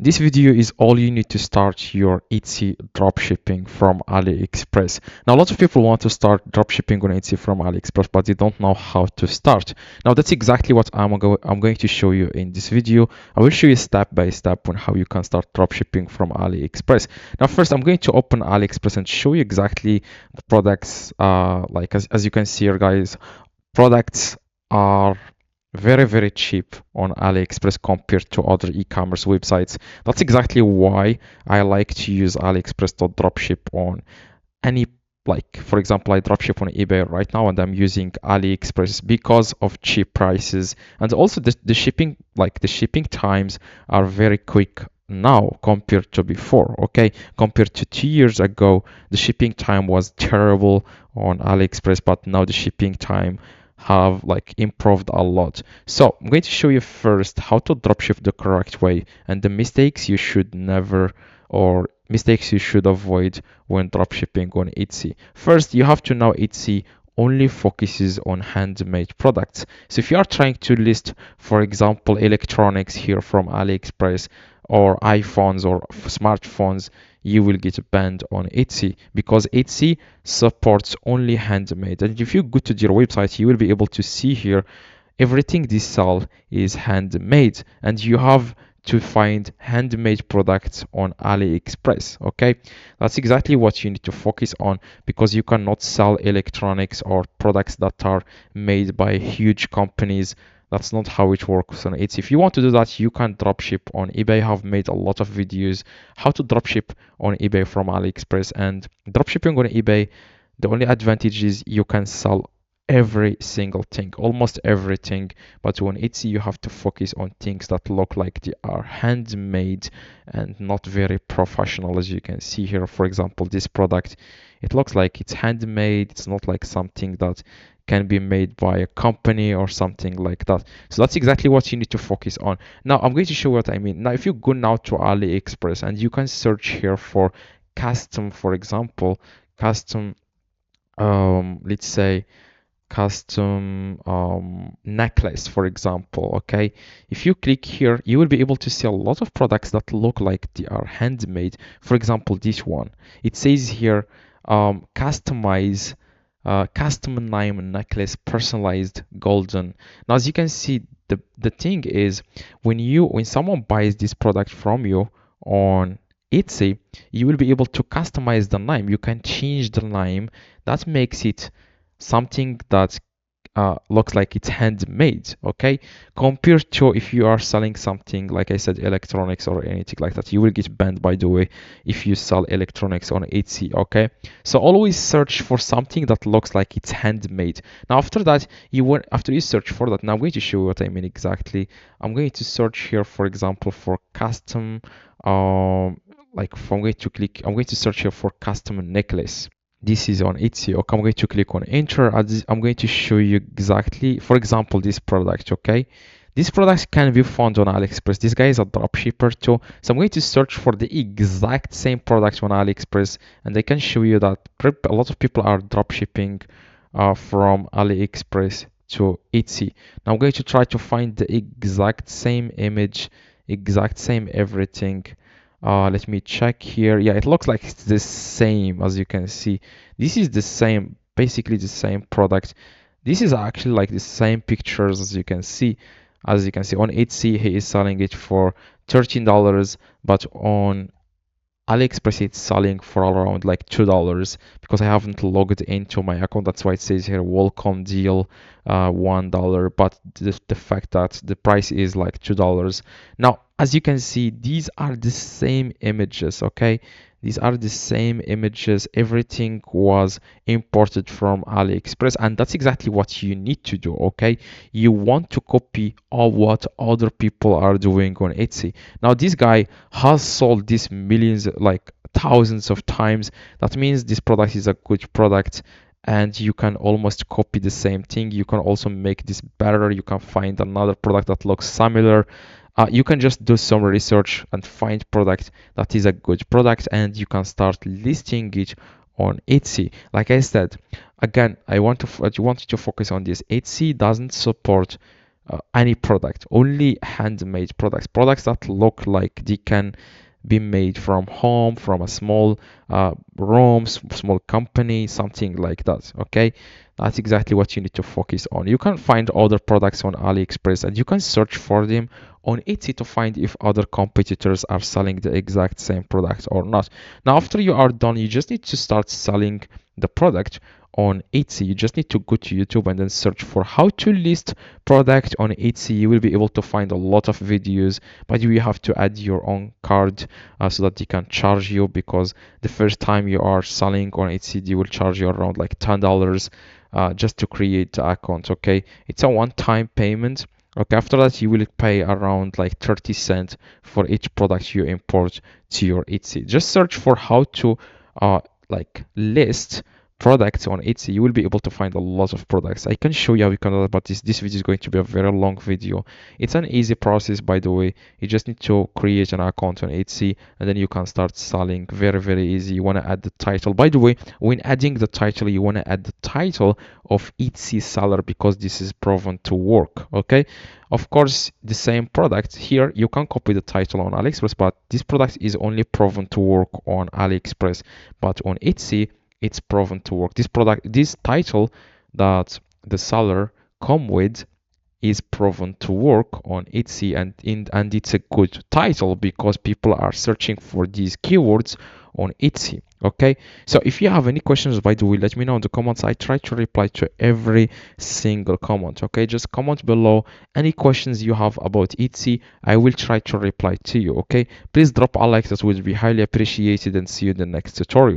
This video is all you need to start your Etsy dropshipping from AliExpress. Now, lots of people want to start dropshipping on Etsy from AliExpress, but they don't know how to start. Now, that's exactly what I'm going to show you in this video. I will show you step by step on how you can start dropshipping from AliExpress. Now, first, I'm going to open AliExpress and show you exactly the products. Like as you can see here, guys, products are very cheap on AliExpress compared to other e-commerce websites. That's exactly why I like to use AliExpress to dropship on any, like for example, I dropship on eBay right now and I'm using AliExpress because of cheap prices, and also the shipping, like the shipping times are very quick now compared to before. Okay, compared to 2 years ago, the shipping time was terrible on AliExpress, but now the shipping time have like improved a lot. So I'm going to show you first how to dropship the correct way and the mistakes you should never, or mistakes you should avoid when dropshipping on Etsy. First, you have to know Etsy only focuses on handmade products. So if you are trying to list, for example, electronics here from AliExpress, or iPhones or smartphones, you will get banned on Etsy because Etsy supports only handmade. And if you go to their website, you will be able to see here everything they sell is handmade, and you have to find handmade products on AliExpress. Okay, that's exactly what you need to focus on, because you cannot sell electronics or products that are made by huge companies. That's not how it works on Etsy. If you want to do that, you can dropship on eBay. I have made a lot of videos how to dropship on eBay from AliExpress. And dropshipping on eBay, the only advantage is you can sell every single thing, almost everything. But on Etsy, you have to focus on things that look like they are handmade and not very professional. As you can see here, for example, this product, it looks like it's handmade. It's not like something that can be made by a company or something like that. So that's exactly what you need to focus on. Now I'm going to show what I mean. Now if you go now to AliExpress and you can search here for custom, for example, custom, let's say custom necklace, for example. Okay, if you click here, you will be able to see a lot of products that look like they are handmade. For example, this one, it says here customize custom name necklace, personalized golden. Now as you can see, the thing is, when someone buys this product from you on Etsy, you will be able to customize the name. You can change the name. That makes it something that looks like it's handmade. Okay, compared to if you are selling something, like I said, electronics or anything like that, you will get banned, by the way, if you sell electronics on Etsy. Okay, so always search for something that looks like it's handmade. Now after that, after you search for that, now I'm going to show you what I mean exactly. I'm going to search here, for example, for custom I'm going to search here for custom necklace. This is on Etsy. Okay, I'm going to click on enter. I'm going to show you exactly, for example, this product. Okay, this product can be found on AliExpress. This guy is a dropshipper too, so I'm going to search for the exact same product on AliExpress, and I can show you that a lot of people are dropshipping from AliExpress to Etsy. Now I'm going to try to find the exact same image, exact same everything. Let me check here. Yeah, it looks like it's the same. As you can see, this is the same, basically the same product. This is actually like the same pictures. As you can see, on Etsy he is selling it for $13, but on AliExpress it's selling for around like $2, because I haven't logged into my account. That's why it says here welcome deal, $1. But the fact that the price is like $2. Now as you can see, these are the same images. Okay, these are the same images. Everything was imported from AliExpress, and that's exactly what you need to do. Okay, you want to copy all what other people are doing on Etsy. Now this guy has sold these millions, like thousands of times. That means this product is a good product, and you can almost copy the same thing. You can also make this better. You can find another product that looks similar. You can just do some research and find product that is a good product, and you can start listing it on Etsy. Like I said, again, I want you to focus on this. Etsy doesn't support any product, only handmade products that look like they can be made from home, from a small room, small company, something like that. Okay, that's exactly what you need to focus on. You can find other products on AliExpress and you can search for them on Etsy to find if other competitors are selling the exact same product or not. Now, after you are done, you just need to start selling the product on Etsy. You just need to go to YouTube and then search for how to list product on Etsy. You will be able to find a lot of videos, but you have to add your own card so that they can charge you, because the first time you are selling on Etsy, they will charge you around like $10 just to create the account. Okay, it's a one-time payment. Okay, after that you will pay around like 30 cents for each product you import to your Etsy. Just search for how to like list products on Etsy. You will be able to find a lot of products. I can show you how you can do that, but this video is going to be a very long video. It's an easy process, by the way. You just need to create an account on Etsy and then you can start selling. Very easy. You want to add the title. By the way, when adding the title, you want to add the title of Etsy seller, because this is proven to work. Okay, of course, the same product here, you can copy the title on AliExpress, but this product is only proven to work on AliExpress. But on Etsy, it's proven to work. This product, this title that the seller come with is proven to work on Etsy, and it's a good title because people are searching for these keywords on Etsy. Okay, so if you have any questions, by the way, let me know in the comments. I try to reply to every single comment. Okay, just comment below any questions you have about Etsy. I will try to reply to you. Okay, please drop a like, that would be highly appreciated, and see you in the next tutorial.